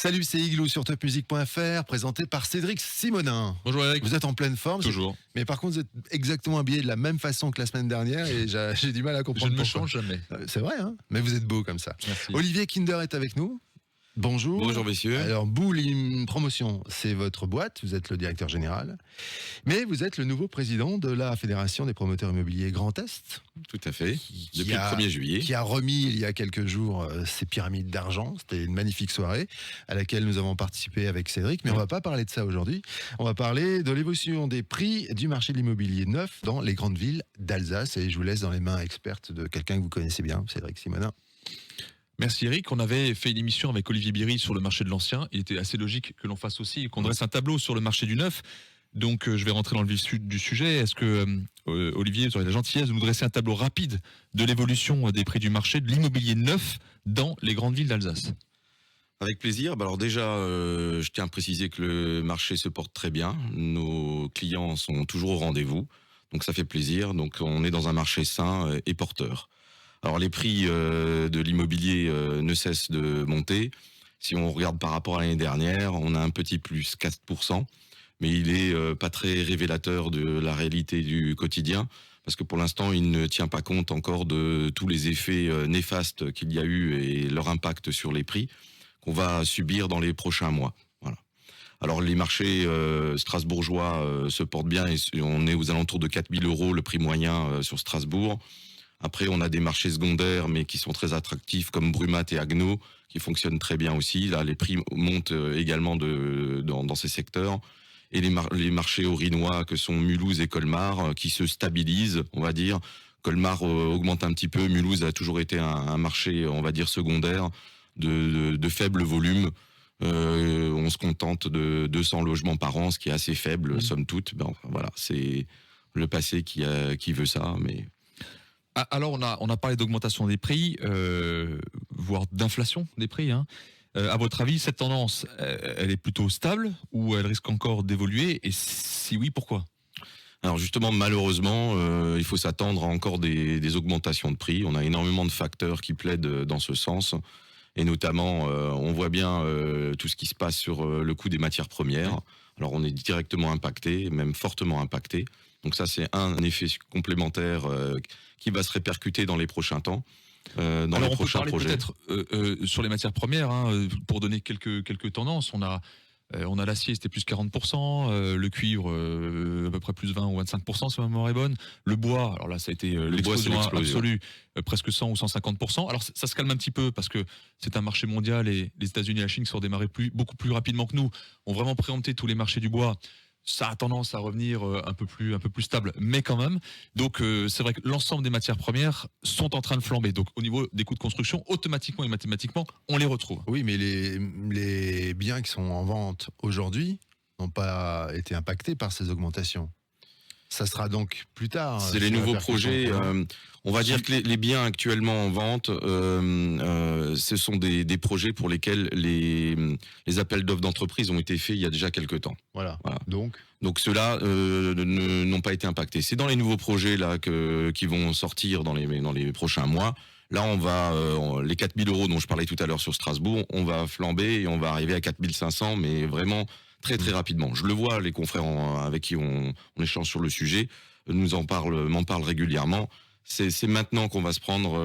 Salut, c'est Igloo sur topmusic.fr, présenté par Cédric Simonin. Bonjour Eric. Vous êtes en pleine forme. Toujours. Mais par contre, vous êtes exactement habillé de la même façon que la semaine dernière et j'ai du mal à comprendre. Je ne me pourquoi. change jamais. C'est vrai, hein. Mais vous êtes beau comme ça. Merci. Olivier Kinder est avec nous. Bonjour. Bonjour messieurs. Alors, Boule Promotion, c'est votre boîte, vous êtes le directeur général, mais vous êtes le nouveau président de la Fédération des promoteurs immobiliers Grand Est. Tout à fait. Depuis le 1er juillet. Qui a remis il y a quelques jours ses pyramides d'argent. C'était une magnifique soirée à laquelle nous avons participé avec Cédric, mais on ne va pas parler de ça aujourd'hui. On va parler de l'évolution des prix du marché de l'immobilier neuf dans les grandes villes d'Alsace, et je vous laisse dans les mains expertes de quelqu'un que vous connaissez bien, Cédric Simonin. Merci Eric. On avait fait une émission avec Olivier Biry sur le marché de l'ancien. Il était assez logique que l'on fasse aussi, qu'on dresse un tableau sur le marché du neuf. Donc je vais rentrer dans le vif du sujet. Est-ce que Olivier, vous aurez la gentillesse de nous dresser un tableau rapide de l'évolution des prix du marché de l'immobilier neuf dans les grandes villes d'Alsace? Avec plaisir. Alors déjà, je tiens à préciser que le marché se porte très bien. Nos clients sont toujours au rendez-vous. Donc ça fait plaisir. Donc on est dans un marché sain et porteur. Alors les prix de l'immobilier ne cessent de monter. Si on regarde par rapport à l'année dernière, on a un petit plus 4%, mais il est pas très révélateur de la réalité du quotidien, parce que pour l'instant, il ne tient pas compte encore de tous les effets néfastes qu'il y a eu et leur impact sur les prix qu'on va subir dans les prochains mois. Voilà. Alors les marchés strasbourgeois se portent bien, et on est aux alentours de 4 000 € le prix moyen sur Strasbourg. Après, on a des marchés secondaires, mais qui sont très attractifs, comme Brumat et Haguenau, qui fonctionnent très bien aussi. Là, les prix montent également dans ces secteurs. Et les marchés orinois, que sont Mulhouse et Colmar, qui se stabilisent, on va dire. Colmar augmente un petit peu. Mulhouse a toujours été un marché, on va dire, secondaire, de faible volume. On se contente de 200 logements par an, ce qui est assez faible, somme toute. Ben, enfin, voilà, c'est le passé qui veut ça, mais... Alors on a parlé d'augmentation des prix, voire d'inflation des prix. À votre avis, cette tendance, elle est plutôt stable ou elle risque encore d'évoluer? Et si oui, pourquoi? Alors justement, malheureusement, il faut s'attendre à encore des augmentations de prix. On a énormément de facteurs qui plaident dans ce sens. Et notamment, on voit bien tout ce qui se passe sur le coût des matières premières. Alors on est directement impacté, même fortement impacté. Donc ça, c'est un effet complémentaire qui va se répercuter dans les prochains temps, dans les prochains projets. Peut-être sur les matières premières, pour donner quelques tendances. On a l'acier, c'était plus 40%, le cuivre à peu près plus 20 ou 25% si ma mémoire est bonne. Le bois, alors là ça a été l'explosion absolue, presque 100 ou 150%. Alors ça se calme un petit peu parce que c'est un marché mondial et les États-Unis et la Chine qui sont redémarrés beaucoup plus rapidement que nous, ont vraiment préempté tous les marchés du bois. Ça a tendance à revenir un peu plus stable, mais quand même. Donc c'est vrai que l'ensemble des matières premières sont en train de flamber. Donc au niveau des coûts de construction, automatiquement et mathématiquement, on les retrouve. Oui, mais les biens qui sont en vente aujourd'hui n'ont pas été impactés par ces augmentations. Ça sera donc plus tard. C'est les nouveaux projets. On va dire que les biens actuellement en vente, ce sont des projets pour lesquels les appels d'offres d'entreprise ont été faits il y a déjà quelques temps. Voilà. Donc ceux-là n'ont pas été impactés. C'est dans les nouveaux projets là qui vont sortir dans les prochains mois. Là, on va les 4 000 € dont je parlais tout à l'heure sur Strasbourg, on va flamber et on va arriver à 4 500, mais vraiment très très rapidement. Je le vois, les confrères avec qui on échange sur le sujet m'en parlent régulièrement. C'est maintenant qu'on va se prendre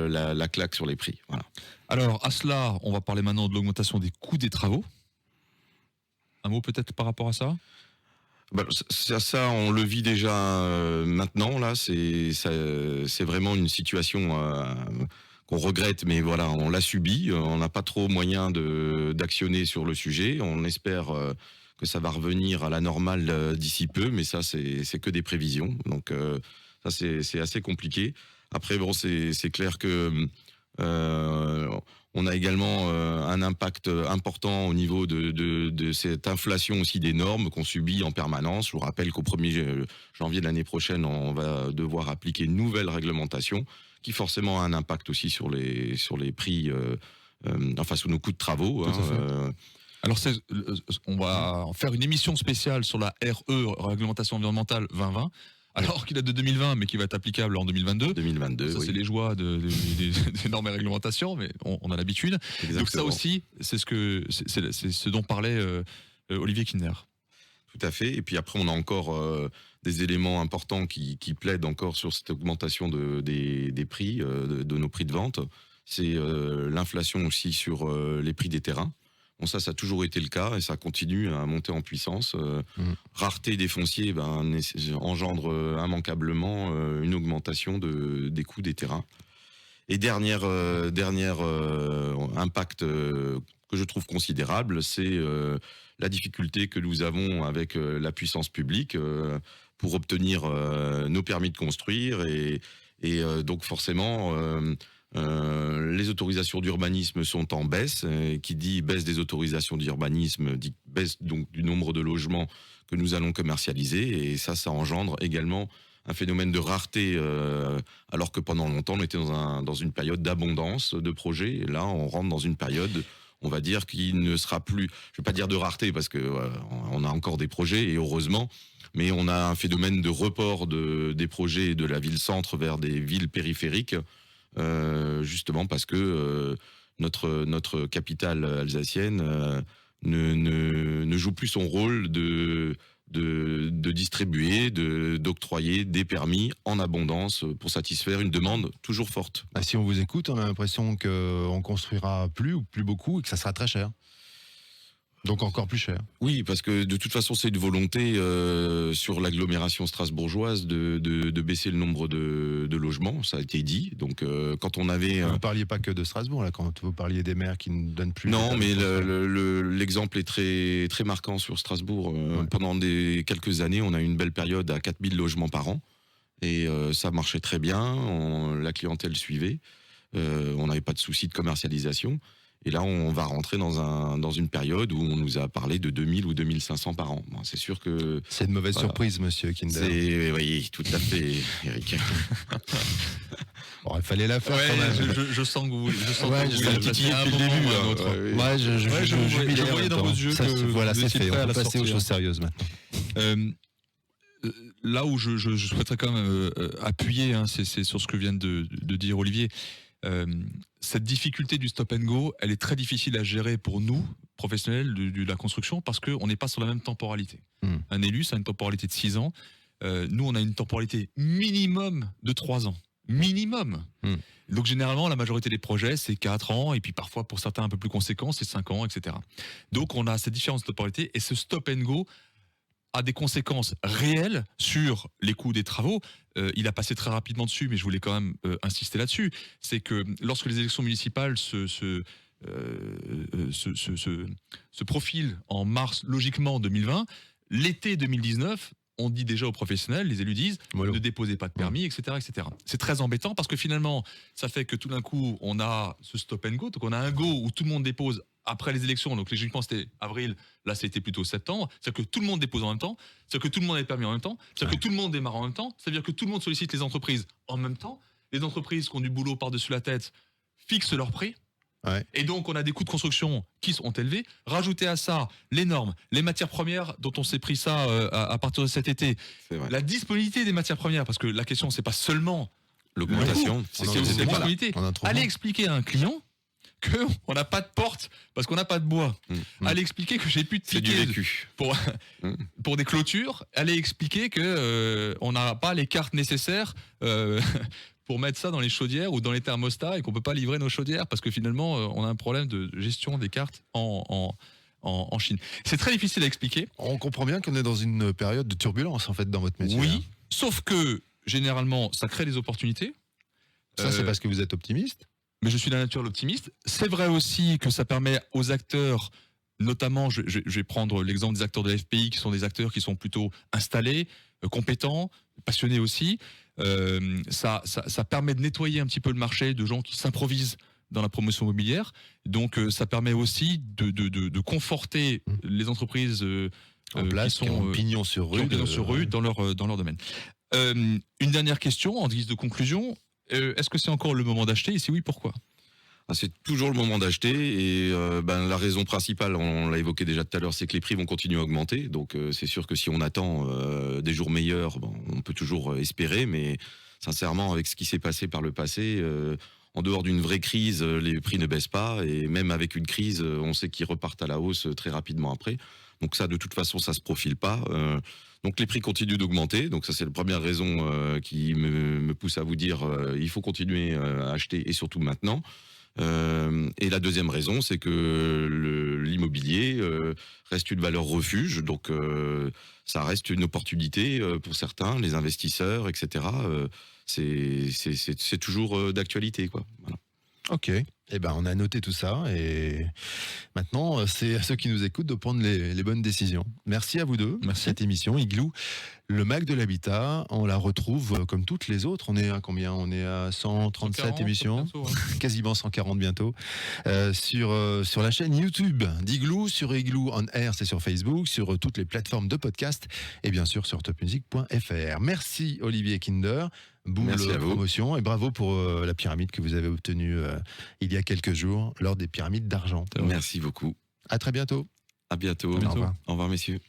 la claque sur les prix. Voilà. Alors à cela, on va parler maintenant de l'augmentation des coûts des travaux. Un mot peut-être par rapport à ça? Ça, on le vit déjà maintenant. Là, c'est vraiment une situation qu'on regrette, mais voilà, on l'a subi. On n'a pas trop moyen d'actionner sur le sujet. On espère que ça va revenir à la normale d'ici peu, mais ça, c'est que des prévisions. Donc ça, c'est assez compliqué. Après, bon, c'est clair que on a également un impact important au niveau de cette inflation aussi des normes qu'on subit en permanence. Je vous rappelle qu'au 1er janvier de l'année prochaine, on va devoir appliquer une nouvelle réglementation qui forcément a un impact aussi sur les prix, enfin sur nos coûts de travaux. Alors on va faire une émission spéciale sur la RE, réglementation environnementale 2020. alors qu'il est de 2020, mais qui va être applicable en 2022. 2022, Ça, oui. c'est les joies des normes et réglementations, mais on a l'habitude. Exactement. Donc ça aussi, c'est ce dont parlait Olivier Kinner. Tout à fait. Et puis après, on a encore des éléments importants qui plaident encore sur cette augmentation des prix, de nos prix de vente. C'est l'inflation aussi sur les prix des terrains. Bon, ça a toujours été le cas et ça continue à monter en puissance. Rareté des fonciers engendre immanquablement une augmentation des coûts des terrains. Et dernier impact que je trouve considérable, c'est la difficulté que nous avons avec la puissance publique pour obtenir nos permis de construire et donc forcément les autorisations d'urbanisme sont en baisse. Et qui dit baisse des autorisations d'urbanisme dit baisse donc du nombre de logements que nous allons commercialiser et ça engendre également un phénomène de rareté, alors que pendant longtemps on était dans une période d'abondance de projets. Et là, on rentre dans une période, on va dire, qui ne sera plus, je vais pas dire de rareté parce que on a encore des projets et heureusement, mais on a un phénomène de report des projets de la ville-centre vers des villes périphériques, justement parce que notre capitale alsacienne ne joue plus son rôle de distribuer, d'octroyer des permis en abondance pour satisfaire une demande toujours forte. Si on vous écoute, on a l'impression qu'on construira plus ou plus beaucoup et que ça sera très cher. Donc encore plus cher. Oui, parce que de toute façon, c'est une volonté sur l'agglomération strasbourgeoise de baisser le nombre de logements, ça a été dit. Donc quand on avait... Vous ne parliez pas que de Strasbourg, là, quand vous parliez des maires qui ne donnent plus... Non, mais l'exemple est très, très marquant sur Strasbourg. Pendant quelques années, on a eu une belle période à 4000 logements par an. Et ça marchait très bien, la clientèle suivait. On n'avait pas de souci de commercialisation. Et là, on va rentrer dans une période où on nous a parlé de 2000 ou 2500 par an. Bon, c'est sûr que... C'est une mauvaise surprise, monsieur Kinder. Oui, tout à fait, Eric. Bon, il fallait la faire quand même. Je sens que vous voulez. Je sens Ouais, que vous je voulez l'ai titiller depuis un le moment début, ou un autre. Je voyais dans vos yeux que voilà, vous c'est étiez fait. prêt à On la peut passer aux sortir. choses sérieuses maintenant. Là où je souhaiterais quand même appuyer, c'est sur ce que vient de dire Olivier. Cette difficulté du stop and go, elle est très difficile à gérer pour nous, professionnels de la construction, parce qu'on n'est pas sur la même temporalité. Un élu, ça a une temporalité de 6 ans. Nous, on a une temporalité minimum de 3 ans. Minimum. Donc généralement, la majorité des projets, c'est 4 ans, et puis parfois, pour certains un peu plus conséquents, c'est 5 ans, etc. Donc on a cette différence de temporalité, et ce stop and go a des conséquences réelles sur les coûts des travaux. Il a passé très rapidement dessus, mais je voulais quand même insister là-dessus. C'est que lorsque les élections municipales se profilent en mars, logiquement 2020, l'été 2019, on dit déjà aux professionnels, les élus disent ne déposez pas de permis, etc., etc. C'est très embêtant parce que finalement, ça fait que tout d'un coup, on a ce stop and go. Donc on a un go où tout le monde dépose après les élections. Donc logiquement, c'était avril. Là, c'était plutôt septembre. C'est-à-dire que tout le monde dépose en même temps. C'est-à-dire que tout le monde a le permis en même temps. C'est-à-dire que tout le monde démarre en même temps. C'est-à-dire que tout le monde sollicite les entreprises en même temps. Les entreprises qui ont du boulot par-dessus la tête fixent leur prix. Et donc, on a des coûts de construction qui sont élevés. Rajoutez à ça les normes, les matières premières dont on s'est pris ça à partir de cet été. La disponibilité des matières premières, parce que la question, c'est pas seulement l'augmentation, c'est aussi la disponibilité. Allez expliquer à un client qu'on n'a pas de porte parce qu'on n'a pas de bois. Allez expliquer que j'ai plus de tickets pour des clôtures. Allez expliquer que on n'a pas les cartes nécessaires pour mettre ça dans les chaudières ou dans les thermostats et qu'on peut pas livrer nos chaudières parce que finalement on a un problème de gestion des cartes en Chine. C'est très difficile à expliquer. On comprend bien qu'on est dans une période de turbulence en fait dans votre métier. Oui, sauf que généralement ça crée des opportunités. Ça c'est parce que vous êtes optimiste. Mais je suis de la nature l'optimiste. C'est vrai aussi que ça permet aux acteurs, notamment, je vais prendre l'exemple des acteurs de la FPI, qui sont des acteurs qui sont plutôt installés, compétents, passionnés aussi. Ça permet de nettoyer un petit peu le marché de gens qui s'improvisent dans la promotion immobilière. Donc ça permet aussi de conforter les entreprises en place, qui ont pignon sur rue, dans leur domaine. Une dernière question en guise de conclusion. Est-ce que c'est encore le moment d'acheter et si oui, pourquoi ? C'est toujours le moment d'acheter et la raison principale, on l'a évoqué déjà tout à l'heure, c'est que les prix vont continuer à augmenter. Donc c'est sûr que si on attend des jours meilleurs, on peut toujours espérer, mais sincèrement, avec ce qui s'est passé par le passé, en dehors d'une vraie crise, les prix ne baissent pas et même avec une crise, on sait qu'ils repartent à la hausse très rapidement après. Donc ça, de toute façon, ça se profile pas. Donc les prix continuent d'augmenter. Donc ça, c'est la première raison qui me pousse à vous dire il faut continuer à acheter et surtout maintenant. Et la deuxième raison, c'est que l'immobilier reste une valeur refuge, donc ça reste une opportunité pour certains, les investisseurs, etc. C'est toujours d'actualité, quoi. Voilà. Ok. Eh ben, on a noté tout ça et maintenant, c'est à ceux qui nous écoutent de prendre les bonnes décisions. Merci à vous deux. Merci. Cette émission, Igloo, le Mac de l'habitat, on la retrouve comme toutes les autres. On est à combien? On est à 137 140, émissions, bientôt, ouais. quasiment 140 bientôt, sur la chaîne YouTube d'Igloo, sur Igloo on Air, c'est sur Facebook, sur toutes les plateformes de podcast et bien sûr sur topmusic.fr. Merci Olivier Kinder. Boule Merci à vous. promotion et bravo pour la pyramide que vous avez obtenue il y a quelques jours lors des pyramides d'argent. Merci beaucoup. À très bientôt. À bientôt. À bientôt. Au revoir. Au revoir, messieurs.